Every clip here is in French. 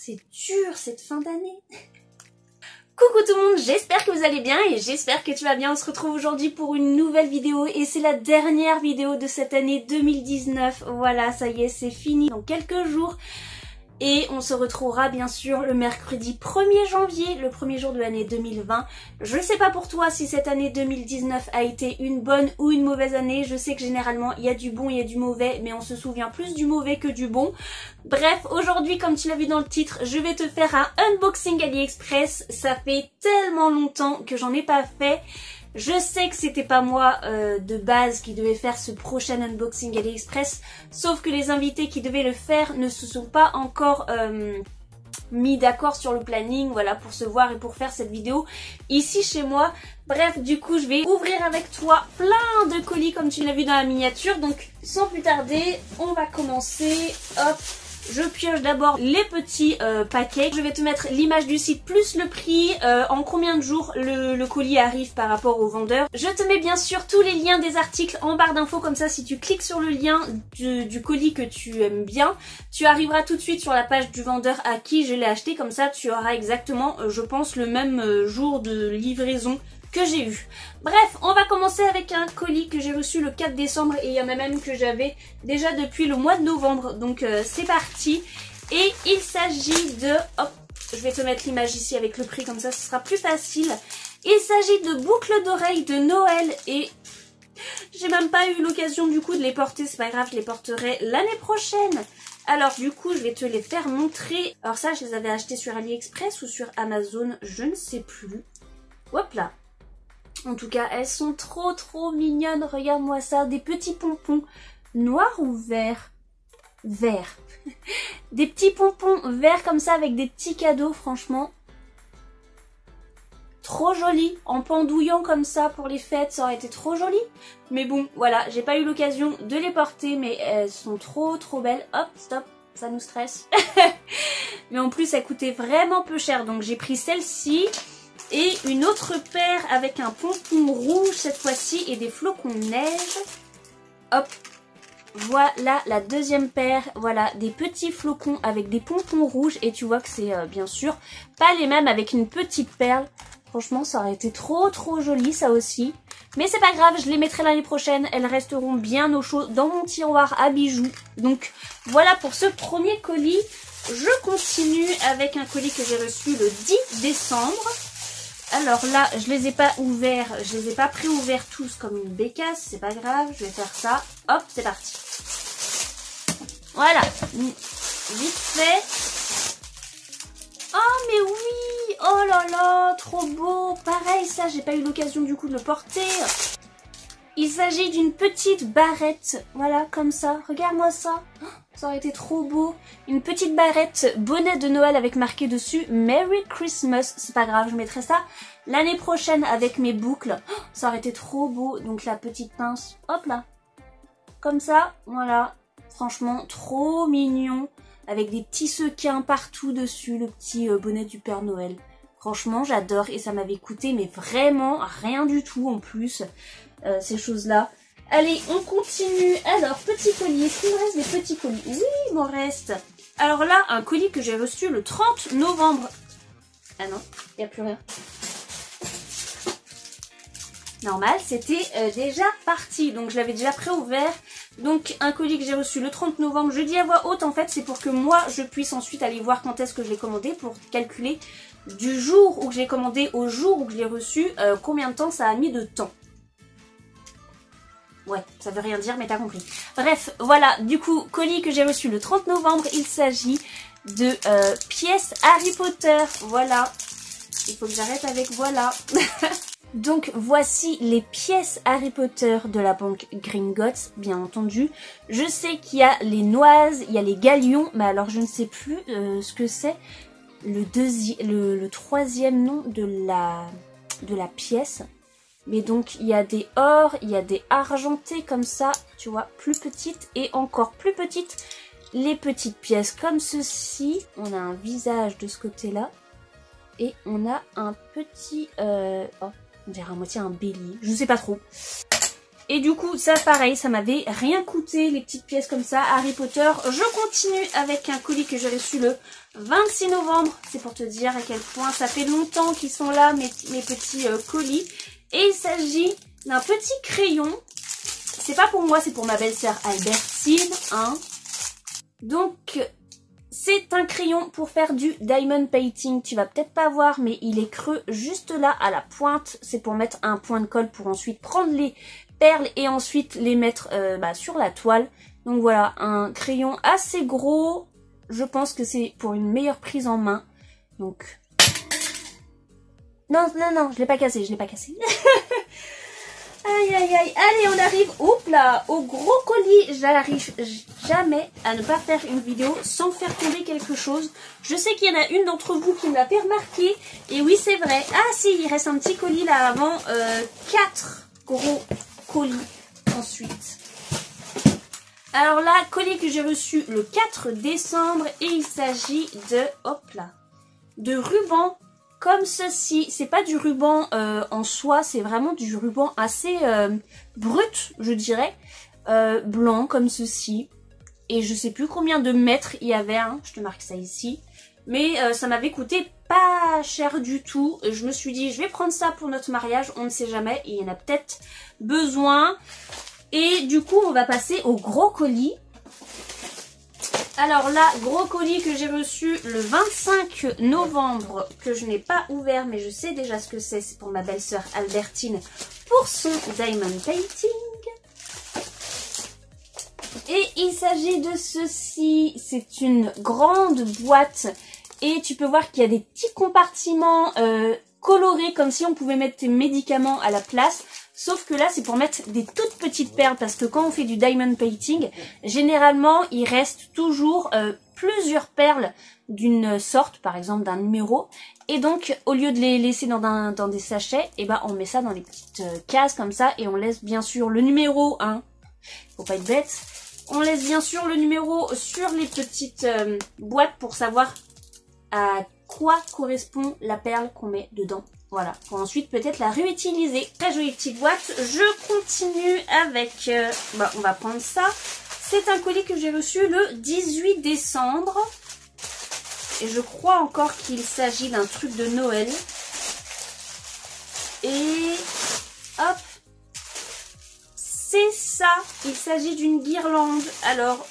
c'est dur cette fin d'année. Coucou tout le monde, j'espère que vous allez bien et j'espère que tu vas bien. On se retrouve aujourd'hui pour une nouvelle vidéo et c'est la dernière vidéo de cette année 2019. Voilà, ça y est, c'est fini dans quelques jours. Et on se retrouvera bien sûr le mercredi 1er janvier, le premier jour de l'année 2020. Je ne sais pas pour toi si cette année 2019 a été une bonne ou une mauvaise année. Je sais que généralement il y a du bon, il y a du mauvais, mais on se souvient plus du mauvais que du bon. Bref, aujourd'hui, comme tu l'as vu dans le titre, je vais te faire un unboxing AliExpress. Ça fait tellement longtemps que j'en ai pas fait. Je sais que c'était pas moi de base qui devais faire ce prochain unboxing AliExpress, sauf que les invités qui devaient le faire ne se sont pas encore mis d'accord sur le planning, voilà, pour se voir et pour faire cette vidéo ici chez moi. Bref, du coup, je vais ouvrir avec toi plein de colis comme tu l'as vu dans la miniature. Donc, sans plus tarder, on va commencer. Hop. Je pioche d'abord les petits paquets. Je vais te mettre l'image du site plus le prix, en combien de jours le colis arrive par rapport au vendeur. Je te mets bien sûr tous les liens des articles en barre d'infos, comme ça si tu cliques sur le lien du colis que tu aimes bien, tu arriveras tout de suite sur la page du vendeur à qui je l'ai acheté. Comme ça tu auras exactement, je pense, le même jour de livraison que j'ai eu. Bref, on va commencer avec un colis que j'ai reçu le 4 décembre et il y en a même que j'avais déjà depuis le mois de novembre. Donc c'est parti. Et il s'agit de... Hop, je vais te mettre l'image ici avec le prix, comme ça ce sera plus facile. Il s'agit de boucles d'oreilles de Noël et j'ai même pas eu l'occasion du coup de les porter. C'est pas grave, je les porterai l'année prochaine. Alors du coup, je vais te les faire montrer. Alors ça, je les avais achetés sur AliExpress ou sur Amazon, je ne sais plus. Hop là. En tout cas, elles sont trop mignonnes. Regarde-moi ça, des petits pompons noirs ou verts? Verts. Des petits pompons verts comme ça avec des petits cadeaux, franchement. Trop joli, en pendouillant comme ça pour les fêtes, ça aurait été trop joli. Mais bon, voilà, j'ai pas eu l'occasion de les porter, mais elles sont trop belles. Hop, stop, ça nous stresse. Mais en plus, elles coûtaient vraiment peu cher, donc j'ai pris celle-ci. Et une autre paire avec un pompon rouge cette fois-ci et des flocons de neige. Hop, voilà la deuxième paire. Voilà, des petits flocons avec des pompons rouges. Et tu vois que c'est bien sûr pas les mêmes avec une petite perle. Franchement, ça aurait été trop joli ça aussi. Mais c'est pas grave, je les mettrai l'année prochaine. Elles resteront bien au chaud dans mon tiroir à bijoux. Donc voilà pour ce premier colis. Je continue avec un colis que j'ai reçu le 10 décembre. Alors là, je les ai pas ouverts, je les ai pas pré-ouverts tous comme une bécasse, c'est pas grave, je vais faire ça. Hop, c'est parti. Voilà, vite fait. Oh mais oui, oh là là, trop beau. Pareil, ça, j'ai pas eu l'occasion du coup de le porter. Il s'agit d'une petite barrette, voilà, comme ça. Regarde-moi ça. Ça aurait été trop beau. Une petite barrette bonnet de Noël avec marqué dessus Merry Christmas. C'est pas grave, je mettrai ça l'année prochaine avec mes boucles. Ça aurait été trop beau. Donc la petite pince, hop là. Comme ça, voilà. Franchement, trop mignon. Avec des petits sequins partout dessus. Le petit bonnet du Père Noël. Franchement, j'adore. Et ça m'avait coûté, mais vraiment rien du tout en plus. Ces choses-là. Allez, on continue. Alors, petit colis. Est-ce qu'il me reste des petits colis? Oui, il m'en reste. Alors là, un colis que j'ai reçu le 30 novembre. Ah non, il n'y a plus rien. Normal, c'était déjà parti. Donc, je l'avais déjà pré-ouvert. Donc, un colis que j'ai reçu le 30 novembre. Je dis à voix haute, en fait, c'est pour que moi, je puisse ensuite aller voir quand est-ce que je l'ai commandé pour calculer du jour où je l'ai commandé au jour où je l'ai reçu, combien de temps ça a mis de temps. Ouais, ça veut rien dire, mais t'as compris. Bref, voilà, du coup, colis que j'ai reçu le 30 novembre, il s'agit de pièces Harry Potter. Voilà, il faut que j'arrête avec voilà. Donc, voici les pièces Harry Potter de la banque Gringotts, bien entendu. Je sais qu'il y a les noises, il y a les galions, mais alors je ne sais plus ce que c'est. Le troisième nom de la pièce. Mais donc, il y a des or, il y a des argentés comme ça, tu vois, plus petites et encore plus petites. Les petites pièces comme ceci. On a un visage de ce côté-là. Et on a un petit... oh, on dirait à moitié un bélier. Je ne sais pas trop. Et du coup, ça pareil, ça m'avait rien coûté, les petites pièces comme ça, Harry Potter. Je continue avec un colis que j'ai reçu le 26 novembre. C'est pour te dire à quel point ça fait longtemps qu'ils sont là, mes petits colis. Et il s'agit d'un petit crayon. C'est pas pour moi, c'est pour ma belle-sœur Albertine, hein. Donc, c'est un crayon pour faire du diamond painting. Tu vas peut-être pas voir, mais il est creux juste là à la pointe. C'est pour mettre un point de colle pour ensuite prendre les perles et ensuite les mettre sur la toile. Donc voilà, un crayon assez gros. Je pense que c'est pour une meilleure prise en main. Donc... Non, je l'ai pas cassé, Aïe, aïe, aïe. Allez, on arrive, oups là, au gros colis. J'arrive jamais à ne pas faire une vidéo sans faire tomber quelque chose. Je sais qu'il y en a une d'entre vous qui me l'a fait remarquer. Et oui, c'est vrai. Ah si, il reste un petit colis là avant. 4 gros colis ensuite. Alors là, colis que j'ai reçu le 4 décembre. Et il s'agit de, hop là, de ruban. Comme ceci, c'est pas du ruban en soie, c'est vraiment du ruban assez brut, je dirais, blanc comme ceci. Et je sais plus combien de mètres il y avait, hein, je te marque ça ici. Mais ça m'avait coûté pas cher du tout. Je me suis dit, je vais prendre ça pour notre mariage, on ne sait jamais, il y en a peut-être besoin. Et du coup, on va passer au gros colis. Alors là, gros colis que j'ai reçu le 25 novembre, que je n'ai pas ouvert, mais je sais déjà ce que c'est. C'est pour ma belle-sœur Albertine, pour son diamond painting. Et il s'agit de ceci. C'est une grande boîte. Et tu peux voir qu'il y a des petits compartiments colorés, comme si on pouvait mettre tes médicaments à la place. Sauf que là, c'est pour mettre des toutes petites perles, parce que quand on fait du diamond painting, généralement, il reste toujours plusieurs perles d'une sorte, par exemple d'un numéro. Et donc, au lieu de les laisser dans des sachets, eh ben, on met ça dans les petites cases comme ça, et on laisse bien sûr le numéro, hein. Faut pas être bête. On laisse bien sûr le numéro sur les petites boîtes pour savoir à quoi correspond la perle qu'on met dedans. Voilà, pour ensuite peut-être la réutiliser. Très jolie petite boîte. Je continue avec... on va prendre ça. C'est un colis que j'ai reçu le 18 décembre. Et je crois encore qu'il s'agit d'un truc de Noël. Et... hop. C'est ça. Il s'agit d'une guirlande. Alors,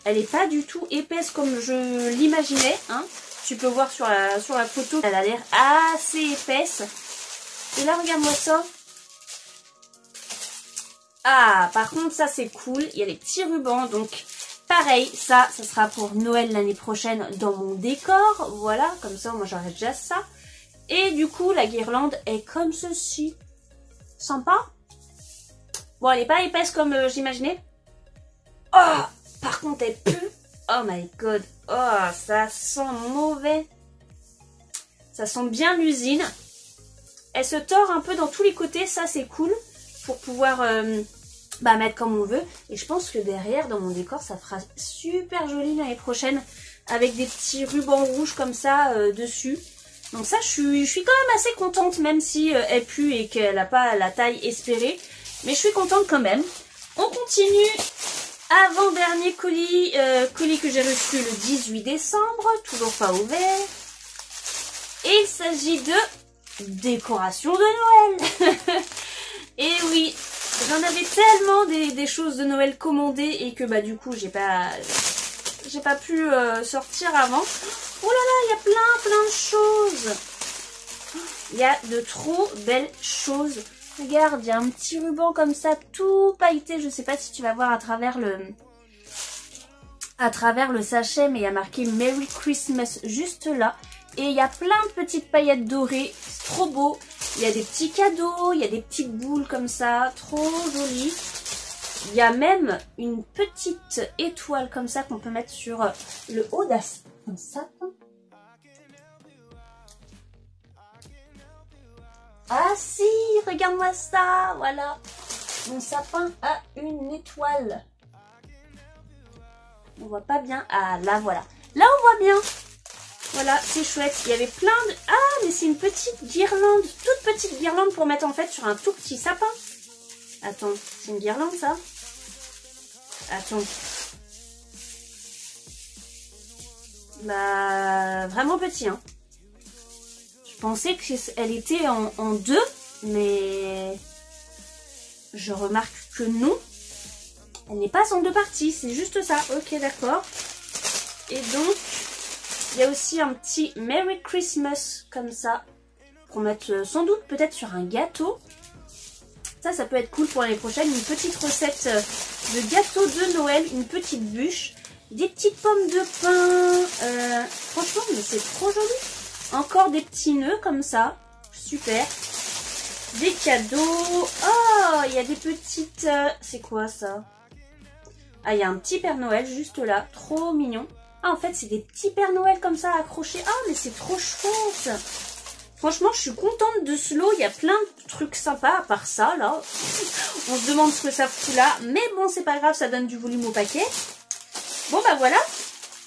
elle n'est pas du tout épaisse comme je l'imaginais, hein. Tu peux voir sur la photo, elle a l'air assez épaisse. Et là, regarde-moi ça. Ah, par contre, ça c'est cool. Il y a les petits rubans. Donc, pareil, ça sera pour Noël l'année prochaine dans mon décor. Voilà, comme ça, moi j'aurai déjà ça. Et du coup, la guirlande est comme ceci. Sympa. Bon, elle n'est pas épaisse comme j'imaginais. Oh, par contre, elle pue. Oh my god. Oh, ça sent mauvais. Ça sent bien l'usine. Elle se tord un peu dans tous les côtés. Ça, c'est cool. Pour pouvoir mettre comme on veut. Et je pense que derrière, dans mon décor, ça fera super joli l'année prochaine. Avec des petits rubans rouges comme ça dessus. Donc ça, je suis quand même assez contente. Même si elle pue et qu'elle n'a pas la taille espérée. Mais je suis contente quand même. On continue. Avant-dernier colis, colis que j'ai reçu le 18 décembre, toujours pas ouvert. Et il s'agit de décoration de Noël. Et oui, j'en avais tellement des choses de Noël commandées et que du coup j'ai pas pu sortir avant. Oh là là, il y a plein de choses. Il y a de trop belles choses. Regarde, il y a un petit ruban comme ça, tout pailleté. Je sais pas si tu vas voir à travers le sachet, mais il y a marqué Merry Christmas juste là. Et il y a plein de petites paillettes dorées, c'est trop beau. Il y a des petits cadeaux, il y a des petites boules comme ça, trop jolies. Il y a même une petite étoile comme ça qu'on peut mettre sur le haut d'un sapin. Ah si, regarde-moi ça, voilà. Mon sapin a une étoile. On voit pas bien. Ah, là, voilà. Là, on voit bien. Voilà, c'est chouette. Il y avait plein de... Ah, mais c'est une petite guirlande. Toute petite guirlande pour mettre en fait sur un tout petit sapin. Attends, c'est une guirlande ça? Attends. Bah, vraiment petit, hein. Je pensais qu'elle était en deux, mais je remarque que non. Elle n'est pas en deux parties, c'est juste ça. Ok, d'accord. Et donc, il y a aussi un petit Merry Christmas comme ça, pour mettre sans doute peut-être sur un gâteau. Ça peut être cool pour l'année prochaine. Une petite recette de gâteau de Noël, une petite bûche, des petites pommes de pin. Franchement, mais c'est trop joli. Encore des petits nœuds comme ça. Super. Des cadeaux. Oh, il y a des petites... c'est quoi ça? Ah, il y a un petit Père Noël juste là. Trop mignon. Ah, en fait, c'est des petits Père Noël comme ça accrochés. Ah, mais c'est trop chouette. Franchement, je suis contente de ce lot. Il y a plein de trucs sympas à part ça, là. On se demande ce que ça fout là. Mais bon, c'est pas grave, ça donne du volume au paquet. Bon, bah voilà.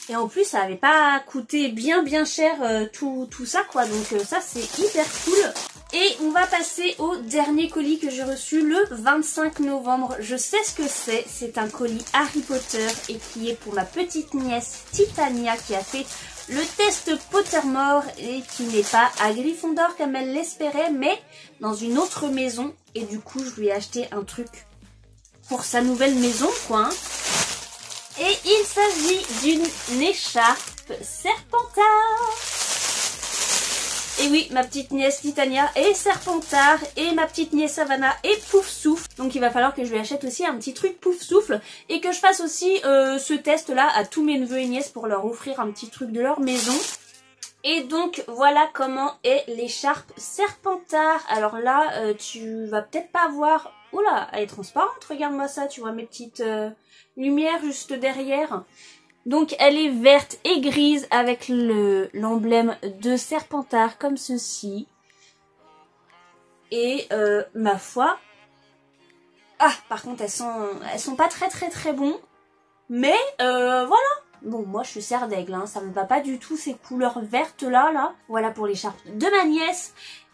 Et en plus, ça avait pas coûté bien cher tout ça, quoi. Donc ça, c'est hyper cool. Et on va passer au dernier colis que j'ai reçu le 25 novembre. Je sais ce que c'est. C'est un colis Harry Potter et qui est pour ma petite nièce Titania qui a fait le test Pottermore et qui n'est pas à Gryffondor comme elle l'espérait, mais dans une autre maison. Et du coup, je lui ai acheté un truc pour sa nouvelle maison, quoi. Hein. Et il s'agit d'une écharpe Serpentard. Et oui, ma petite nièce Titania est Serpentard et ma petite nièce Savannah est Poufsouffle. Donc il va falloir que je lui achète aussi un petit truc Poufsouffle et que je fasse aussi ce test-là à tous mes neveux et nièces pour leur offrir un petit truc de leur maison. Et donc voilà comment est l'écharpe Serpentard. Alors là, tu vas peut-être pas voir... Oula, elle est transparente, regarde-moi ça, tu vois mes petites lumières juste derrière. Donc elle est verte et grise avec l'emblème de Serpentard comme ceci. Et ma foi... Ah, par contre elles sont pas très bons. Mais voilà. Bon, moi je suis serre d'aigle, hein, ça me va pas du tout ces couleurs vertes là. Voilà pour l'écharpe de ma nièce.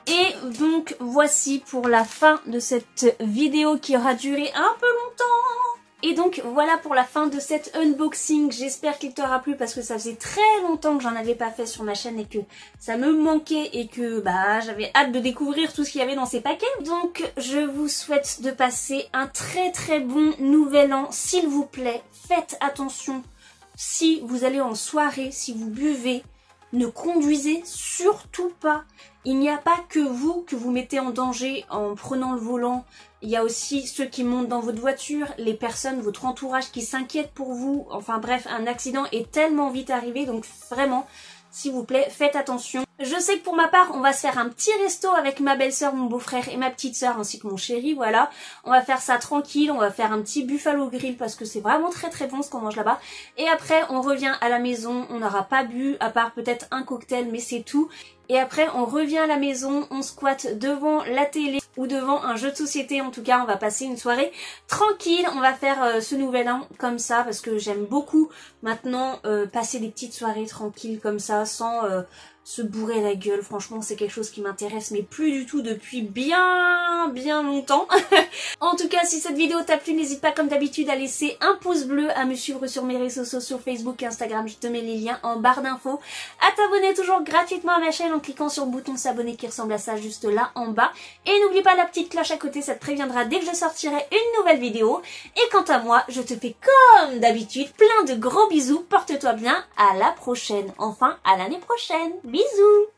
Et donc voici pour la fin de cette vidéo qui aura duré un peu longtemps. Et donc voilà pour la fin de cet unboxing, j'espère qu'il t'aura plu parce que ça faisait très longtemps que j'en avais pas fait sur ma chaîne et que ça me manquait et que bah j'avais hâte de découvrir tout ce qu'il y avait dans ces paquets. Donc je vous souhaite de passer un très bon nouvel an, s'il vous plaît, faites attention si vous allez en soirée, si vous buvez, ne conduisez surtout pas. Il n'y a pas que vous mettez en danger en prenant le volant. Il y a aussi ceux qui montent dans votre voiture, les personnes, votre entourage qui s'inquiètent pour vous. Enfin bref, un accident est tellement vite arrivé, donc vraiment, s'il vous plaît, faites attention. Je sais que pour ma part, on va se faire un petit resto avec ma belle-sœur, mon beau-frère et ma petite sœur ainsi que mon chéri, voilà. On va faire ça tranquille, on va faire un petit buffalo grill parce que c'est vraiment très bon ce qu'on mange là-bas. Et après, on revient à la maison, on n'aura pas bu, à part peut-être un cocktail, mais c'est tout. Et après, on revient à la maison, on squatte devant la télé ou devant un jeu de société. En tout cas, on va passer une soirée tranquille. On va faire ce nouvel an comme ça parce que j'aime beaucoup maintenant passer des petites soirées tranquilles comme ça sans se bourrer la gueule. Franchement, c'est quelque chose qui m'intéresse mais plus du tout depuis bien longtemps. En tout cas, si cette vidéo t'a plu, n'hésite pas comme d'habitude à laisser un pouce bleu, à me suivre sur mes réseaux sociaux Facebook et Instagram. Je te mets les liens en barre d'infos. À t'abonner toujours gratuitement à ma chaîne en cliquant sur le bouton s'abonner qui ressemble à ça juste là en bas. Et n'oublie pas la petite cloche à côté, ça te préviendra dès que je sortirai une nouvelle vidéo. Et quant à moi, je te fais comme d'habitude plein de gros bisous. Porte-toi bien, à la prochaine. Enfin, à l'année prochaine. Bisous!